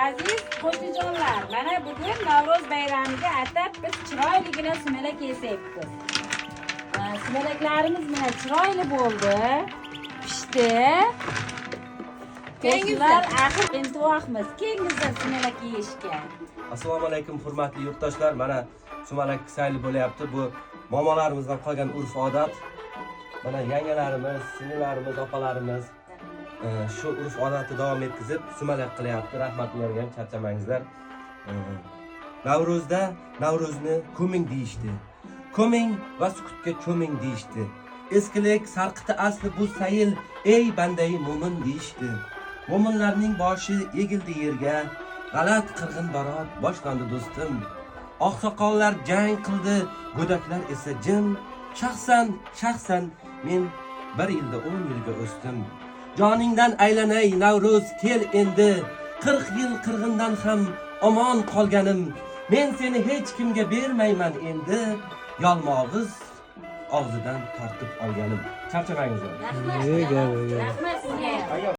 Aziz qo'shnijonlar, mana bugun Navro'z bayramiga atab biz chiroyligina sumalak yasayapmiz. Sumalaklarimiz mana chiroyli bo'ldi, pishdi. Qo'shnilar axir intivoqmiz, kelingizlar sumalak yeyishga. Assalomu alaykum hurmatli yurtdoshlar. Mana sumalak sayli bo'layapti. Bu momolarimizdan qolgan urf-odat. Mana yangalarimiz, singillarimiz, opalarimiz shu urf-odatni davom etkizib sumalak qilyapti. Rahmat ularga, charchamangizlar. Navro'zda Navro'zni ko'ming deyishdi. Ko'ming va sukutga cho'ming deyishdi. Eskilik sarqiti asli bu sayil, ey bandai mo'min deyishdi. Mo'minlarning boshi egildi yerga, g'alat qirg'in barot boshlandi do'stim. Oqsoqollar jang qildi, go'daklar esa jim. Shaxsan men 1 yilda 10 yilga o'sdim. Joningdan aylanay Navro'z kel endi, 40 yil qirg'indan ham omon qolganim. Men seni hech kimga bermayman endi, yalmog'iz og'zidan tortib olganim. Charchamangizlar. Rahmat sizga.